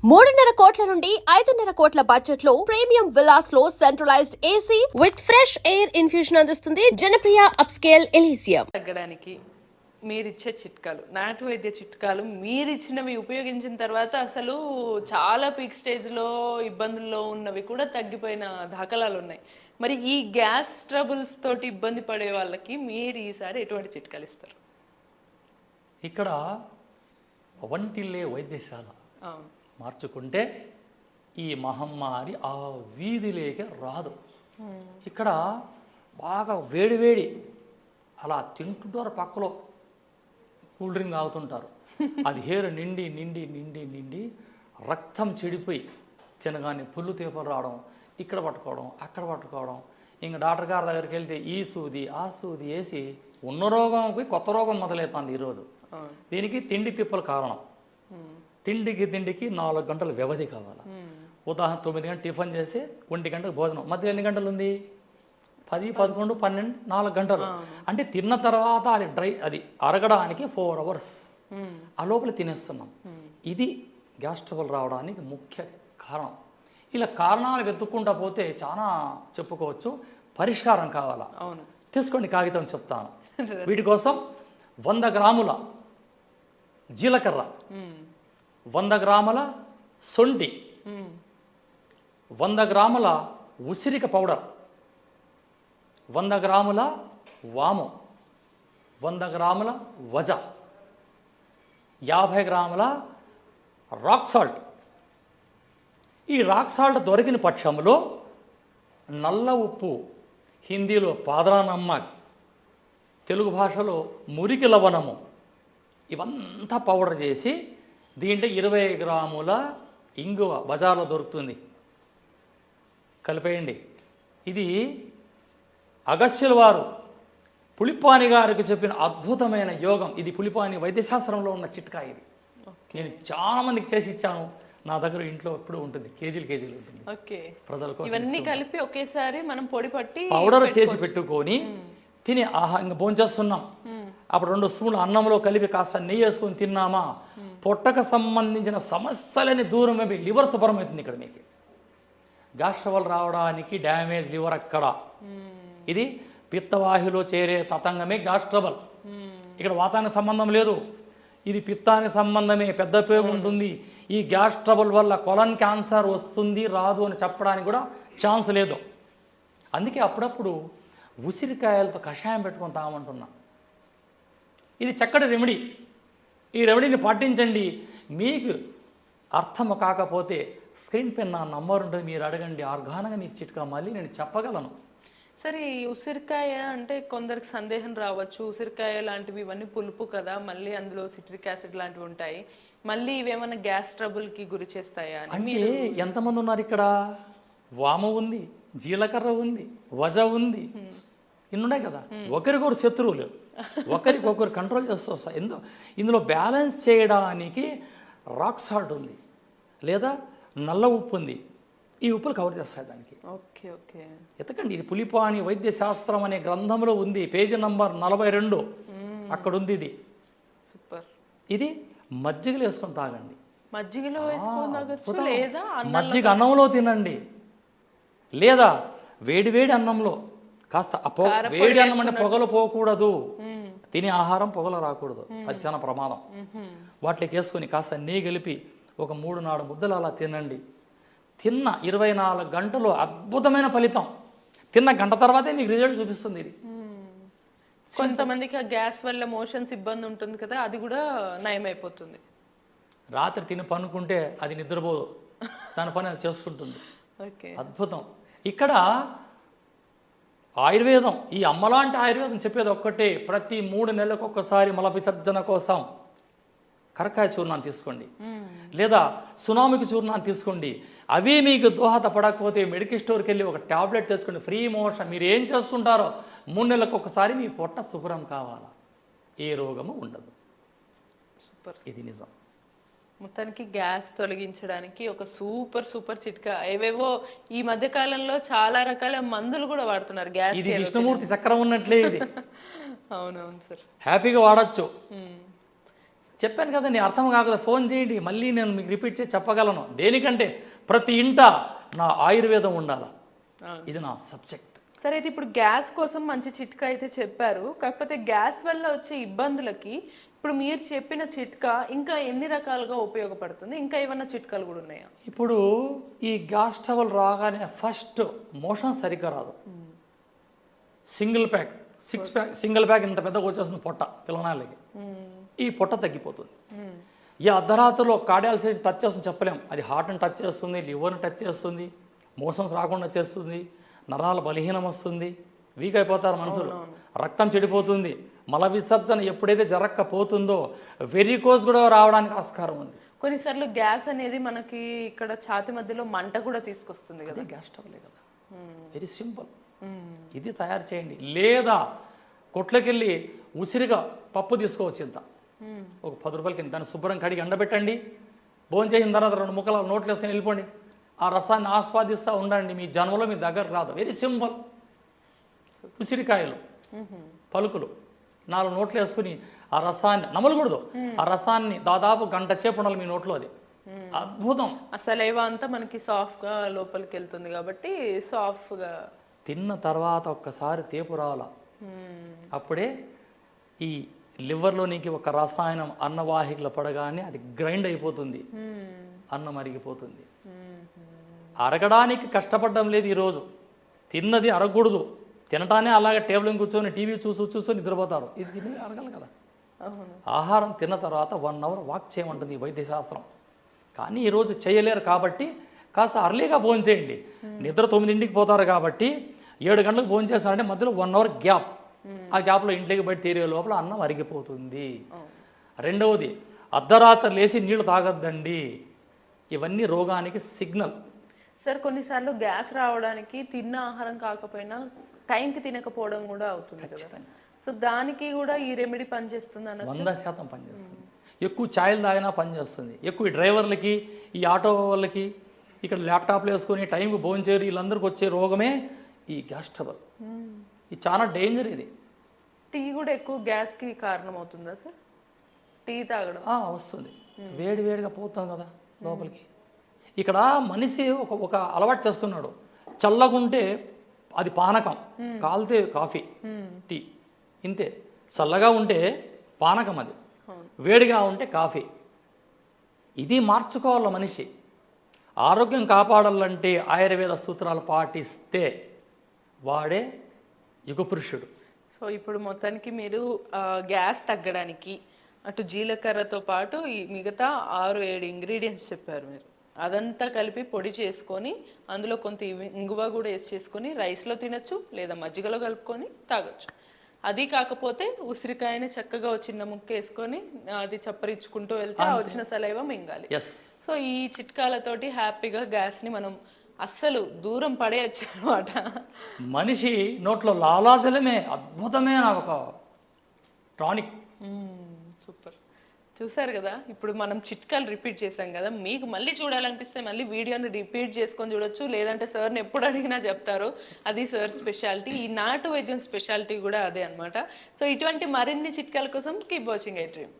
3.5 కోట్ల నుండి 5.5 కోట్ల బడ్జెట్ లో ప్రీమియం విల్లాస్ లో centralised AC with fresh air infusion అందిస్తుంది జనప్రియ అప్స్కేల్ ఎలీసియం. తగ్గడానికి మీరిచ్చే చిట్కాలు, నాటు వైద్య చిట్కాలు మీరిచ్చినవి ఉపయోగించిన తర్వాత అసలు చాలా పీక్ స్టేజ్లో ఇబ్బందుల్లో ఉన్నవి కూడా తగ్గిపోయిన దాఖలాలు ఉన్నాయి. మరి ఈ గ్యాస్ ట్రబుల్స్ తోటి ఇబ్బంది పడే వాళ్ళకి మీరు ఈసారి ఎటువంటి చిట్కాలు ఇస్తారు? ఇక్కడ వంటిల్లే వైద్యశాల అవును, మార్చుకుంటే ఈ మహమ్మారి ఆ వీధిలోకి రాదు. ఇక్కడ బాగా వేడివేడి అలా తింటుంటారు, పక్కలో కూల్ డ్రింక్ తాగుతుంటారు. అది హేరు నిండి నిండి నిండి నిండి రక్తం చెడిపోయి తినగానే పుల్లు తీపలు రావడం, ఇక్కడ పట్టుకోవడం అక్కడ పట్టుకోవడం. ఇంకా డాక్టర్ గారి దగ్గరికి వెళ్తే ఈ సూది ఆ సూది వేసి ఉన్న రోగంకి కొత్త రోగం మొదలవుతుంది ఈరోజు. దీనికి తిండి తిప్పలు కారణం. తిండికి 4 గంటల వ్యవధి కావాలి. ఉదాహరణ 9 గంటలు టిఫిన్ చేసి 1 గంటకు భోజనం, మధ్య ఎన్ని గంటలు ఉంది? 10, 11, 12, 4 గంటలు. అంటే తిన్న తర్వాత అది అరగడానికి 4 అవర్స్ ఆ లోపల తినేస్తున్నాం. ఇది గ్యాస్ ట్రబుల్ రావడానికి ముఖ్య కారణం. ఇలా కారణాలు వెతుక్కుంటా పోతే చాలా చెప్పుకోవచ్చు. పరిష్కారం కావాలా? అవును, తీసుకోండి, కాగితం చెప్తాను. వీటి కోసం 100 గ్రాముల జీలకర్ర, 100 గ్రాముల సొంటి, 100 గ్రాముల ఉసిరిక పౌడర్, 100 గ్రాముల వాము, 100 గ్రాముల వజ, 50 గ్రాముల రాక్ సాల్ట్. ఈ రాక్ సాల్ట్ దొరికిన పక్షంలో నల్ల ఉప్పు, హిందీలో పాదరా నమ్మక్, తెలుగు భాషలో మురికి లవణము, ఇవంతా పౌడర్ చేసి దీంట్లో 20 గ్రాముల ఇంగువ బజార్లో దొరుకుతుంది, కలిపేయండి. ఇది అగస్త్యుల వారు పులిపాని గారికి చెప్పిన అద్భుతమైన యోగం. ఇది పులిపాని వైద్యశాస్త్రంలో ఉన్న చిట్కా. ఇది నేను చాలా మందికి చేసి ఇచ్చాను. నా దగ్గర ఇంట్లో ఎప్పుడు ఉంటుంది, కేజీలు ఉంటుంది. ఓకే, ప్రజలకు ఇవన్నీ కలిపి ఒకేసారి మనం పొడి పట్టి పౌడర్ చేసి పెట్టుకొని తిని ఇంకా భోంచేస్తున్నాం. అప్పుడు 2 స్పూన్లు అన్నంలో కలిపి కాస్త నెయ్యి వేసుకొని తిన్నామా, పొట్టకు సంబంధించిన సమస్యలని దూరం అయిపోయి లివర్ శుభ్రమవుతుంది. ఇక్కడ మీకు గ్యాస్ ట్రబుల్ రావడానికి డ్యామేజ్ లివర్ అక్కడ. ఇది పిత్తవాహిలో చేరే తతంగమే గ్యాస్ ట్రబుల్. ఇక్కడ వాతానికి సంబంధం లేదు, ఇది పిత్తానికి సంబంధమే. పెద్ద పేగు ఉంటుంది. ఈ గ్యాస్ ట్రబుల్ వల్ల కొలన్ క్యాన్సర్ వస్తుంది రాదు అని చెప్పడానికి కూడా ఛాన్స్ లేదు. అందుకే అప్పుడప్పుడు ఉసిరికాయలతో కషాయం పెట్టుకొని తాగమంటున్నా. ఇది చక్కటి రెమెడీ. ఈ రెమెడీని పాటించండి. మీకు అర్థం కాకపోతే స్క్రీన్ పైన నా నంబర్ ఉంటుంది, మీరు అడగండి. ఆర్గానంగా మీకు చిట్కా మళ్ళీ నేను చెప్పగలను. సరే, ఈ ఉసిరికాయ అంటే కొందరికి సందేహం రావచ్చు. ఉసిరికాయ లాంటివి ఇవన్నీ పులుపు కదా, మళ్ళీ అందులో సిట్రిక్ యాసిడ్ లాంటివి ఉంటాయి, మళ్ళీ ఇవేమన్నా గ్యాస్ ట్రబుల్కి గురి చేస్తాయా అంటే ఎంతమంది ఉన్నారు ఇక్కడ? వాము ఉంది, జీలకర్ర ఉంది, వజ ఉంది, ఇన్నున్నాయి కదా. ఒకరికొకరు శత్రువులు, ఒకరికొకరు కంట్రోల్ చేస్తూ వస్తాయి. ఇందులో బ్యాలెన్స్ చేయడానికి రాక్ సాల్ట్ ఉంది, లేదా నల్ల ఉప్పు ఉంది. ఈ ఉప్పులు కవర్ చేస్తాయి దానికి. ఓకే ఓకే, ఎతకండి. ఇది పులిపాని వైద్య శాస్త్రం అనే గ్రంథంలో ఉంది, పేజీ నంబర్ 42 అక్కడ ఉంది. ఇది సూపర్. ఇది మజ్జిగలో వేసుకొని తాగండి. మజ్జిగలో వేసుకొని తాగొచ్చు, లేదా మజ్జిగ అన్నంలో తినండి, లేదా వేడి అన్నంలో కాస్త వేడి అన్నం అంటే పొగలు పోకూడదు. తినే ఆహారం పొగలు రాకూడదు, అది చాలా ప్రమాదం. వాటికి వేసుకొని కాస్త నెయ్యి కలిపి ఒక 3-4 ముద్దలు అలా తినండి. తిన్న 24 గంటలు అద్భుతమైన ఫలితం. తిన్న గంట తర్వాతే మీకు రిజల్ట్ చూపిస్తుంది. ఇది కొంతమందికి ఆ గ్యాస్ వల్ల మోషన్స్ ఇబ్బంది ఉంటుంది కదా, అది కూడా నయమైపోతుంది. రాత్రి తిని పనుకుంటే అది నిద్రపోదు, దాని పని అది చేసుకుంటుంది. అద్భుతం. ఇక్కడ ఆయుర్వేదం, ఈ అమ్మలాంటి ఆయుర్వేదం చెప్పేది ఒక్కటే, ప్రతి 3 నెలలకు ఒక్కసారి మల విసర్జన కోసం కరకాయ చూర్ణాన్ని తీసుకోండి, లేదా సునామికి చూర్ణాన్ని తీసుకోండి. అవి మీకు దోహదపడకపోతే మెడికల్ స్టోర్కి వెళ్ళి ఒక టాబ్లెట్ తెచ్చుకోండి, ఫ్రీ మోషన్. మీరు ఏం చేసుకుంటారో 3 నెలలకు ఒకసారి మీ పొట్ట శుభ్రం కావాలా, ఏ రోగము ఉండదు. సూపర్. ఇది నిజం. మొత్తానికి గ్యాస్ తొలగించడానికి ఒక సూపర్ చిట్కా. ఏవేవో ఈ మధ్య కాలంలో చాలా రకాల మందులు కూడా వాడుతున్నారు గ్యాస్. ఇది విష్ణుమూర్తి చక్రం ఉన్నట్లే ఇది. అవునవును సార్, హ్యాపీగా వాడచ్చు. చెప్పాను కదండి, అర్థం కాకదా ఫోన్ చేయండి, మళ్ళీ నేను మీకు రిపీట్ చేసి చెప్పగలను. దేనికంటే ప్రతి ఇంట నా ఆయుర్వేదం ఉండాలి, ఇది నా సబ్జెక్ట్. సరే, అయితే ఇప్పుడు గ్యాస్ కోసం మంచి చిట్కా అయితే చెప్పారు. కాకపోతే గ్యాస్ వల్ల వచ్చే ఇబ్బందులకి ఇప్పుడు మీరు చెప్పిన చిట్కా ఇంకా ఎన్ని రకాలుగా ఉపయోగపడుతుంది? ఇంకా ఏమన్నా చిట్కాలు కూడా ఉన్నాయా? ఇప్పుడు ఈ గ్యాస్ ట్రబుల్ రాగానే ఫస్ట్ మోషన్ సరిగ్గా రాదు. Single pack, 6 pack, single pack ఇంత పెద్దగా వచ్చేస్తుంది పొట్ట పిల్లనాళ్ళకి. ఈ పొట్ట తగ్గిపోతుంది. ఈ అర్ధరాత్రిలో కార్డియాలసిస్ టచ్ చేస్తుంది చెప్పలేం, అది హార్ట్ని టచ్ చేస్తుంది, లివర్ని టచ్ చేస్తుంది, మోషన్స్ రాకుండా చేస్తుంది, నరాల బలహీనం వస్తుంది, వీక్ అయిపోతారు మనుషులు, రక్తం చెడిపోతుంది. మల విసర్జన ఎప్పుడైతే జరగకపోతుందో వెరికోస్ కూడా రావడానికి ఆస్కారం ఉంది. కొన్నిసార్లు గ్యాస్ అనేది మనకి ఇక్కడ ఛాతి మధ్యలో మంట కూడా తీసుకొస్తుంది కదా. గ్యాస్ ట్రబులే కదా, వెరీ సింపుల్. ఇది తయారు చేయండి. లేదా కొట్లకెళ్ళి ఉసిరిగా పప్పు తీసుకోవచ్చు, ఇంత ఒక 10 రూపాయలకి. దాన్ని శుభ్రం కడిగి ఎండబెట్టండి, భోజనం చేసిన తర్వాత 2 ముక్కలు నోట్లో వేసుకొని వెళ్ళిపోండి. ఆ రసాన్ని ఆస్వాదిస్తూ ఉండండి, మీ జన్మలో మీ దగ్గర రాదు. Very simple. ఉసిరికాయలు పలుకులు 4 నోట్లు వేసుకుని ఆ రసాన్ని నమలకూడదు, ఆ రసాన్ని దాదాపు గంట సేపు ఉండాలి మీ నోట్లో. అది అద్భుతం. అసలు ఏవో అంతా మనకి సాఫ్ట్ గా లోపలికి వెళ్తుంది కాబట్టి సాఫ్ట్ గా తిన్న తర్వాత ఒక్కసారి తేపు రావాల, అప్పుడే ఈ లివర్లోనికి ఒక రసాయనం అన్నవాహికలో పడగానే అది గ్రైండ్ అయిపోతుంది, అన్నం అరిగిపోతుంది. అరగడానికి కష్టపడడం లేదు ఈరోజు. తిన్నది అరగకూడదు, తినటానే అలాగే టేబుల్ కూర్చొని టీవీ చూస్తూ నిద్రపోతారు. ఇది తిని అరగాలి కదా. ఆహారం తిన్న తర్వాత 1 అవర్ వాక్ చేయమంటుంది ఈ వైద్యశాస్త్రం. కానీ ఈరోజు చేయలేరు కాబట్టి కాస్త అర్లీగా భోజనం చేయండి. నిద్ర 9ంటికి పోతారు కాబట్టి 7 గంటలకు భోజనం చేస్తారంటే మధ్యలో 1 అవర్ గ్యాప్. ఆ గ్యాప్లో ఇంట్లోకి బయట తీరే లోపల అన్నం అరిగిపోతుంది. రెండవది, అర్ధరాత్రి లేచి నీళ్లు తాగొద్దండి. ఇవన్నీ రోగానికి సిగ్నల్. సార్, కొన్నిసార్లు గ్యాస్ రావడానికి తిన్న ఆహారం కాకపోయినా టైంకి తినకపోవడం కూడా అవుతుంది కదా. సో దానికి కూడా ఈ రెమెడీ పనిచేస్తుంది అన్న. 100% పనిచేస్తుంది. ఎక్కువ ఛాయలు తాగినా పనిచేస్తుంది. ఎక్కువ ఈ డ్రైవర్లకి, ఈ ఆటో వాళ్ళకి, ఇక్కడ ల్యాప్టాప్లు వేసుకొని టైంకి భోజనం చేయరు, వీళ్ళందరికీ వచ్చే రోగమే ఈ గ్యాస్ ట్రబుల్. ఇది చాలా డేంజర్. ఇది టీ కూడా ఎక్కువ గ్యాస్కి కారణం అవుతుందా సార్? టీ తాగడం వస్తుంది, వేడిగా పోతాం కదా లోపలికి. ఇక్కడ మనిషి ఒక అలవాటు చేసుకున్నాడు. చల్లగుంటే అది పానకం, కాలితే కాఫీ, టీ, ఇంతే. చల్లగా ఉంటే పానకం, అది వేడిగా ఉంటే కాఫీ. ఇది మార్చుకోవాలి మనిషి. ఆరోగ్యం కాపాడాలంటే ఆయుర్వేద సూత్రాలు పాటిస్తే వాడే యుగపురుషుడు. సో ఇప్పుడు మొత్తానికి మీరు గ్యాస్ తగ్గడానికి అటు జీలకర్రతో పాటు ఈ మిగతా 6-7 ఇంగ్రీడియంట్స్ చెప్పారు మీరు. అదంతా కలిపి పొడి చేసుకొని అందులో కొంత ఇంగువ కూడా వేసి చేసుకొని రైస్లో తినచ్చు, లేదా మజ్జిగలో కలుపుకొని తాగొచ్చు. అది కాకపోతే ఉసిరికాయని చక్కగా చిన్న ముక్క వేసుకొని అది చప్పరించుకుంటూ వెళ్తే వచ్చిన సలైవ మింగాలి. సో ఈ చిట్కాలతోటి హ్యాపీగా గ్యాస్ని మనం అస్సలు దూరం పడేయచ్చు అనమాట. మనిషి నోట్లో లాలాజలమే అద్భుతమే, నాకు ఒక టానిక్. సూపర్. చూసారు కదా, ఇప్పుడు మనం చిట్కాలు రిపీట్ చేసాం కదా. మీకు మళ్ళీ చూడాలనిపిస్తే మళ్ళీ వీడియోని రిపీట్ చేసుకొని చూడొచ్చు, లేదంటే సార్ని ఎప్పుడు అడిగినా చెప్తారు. అది సార్ స్పెషాలిటీ. ఈ నాటు వైద్యం స్పెషాలిటీ కూడా అదే అనమాట. సో ఇటువంటి మరిన్ని చిట్కాల కోసం కీప్ వాచింగ్ ఐ డ్రీమ్.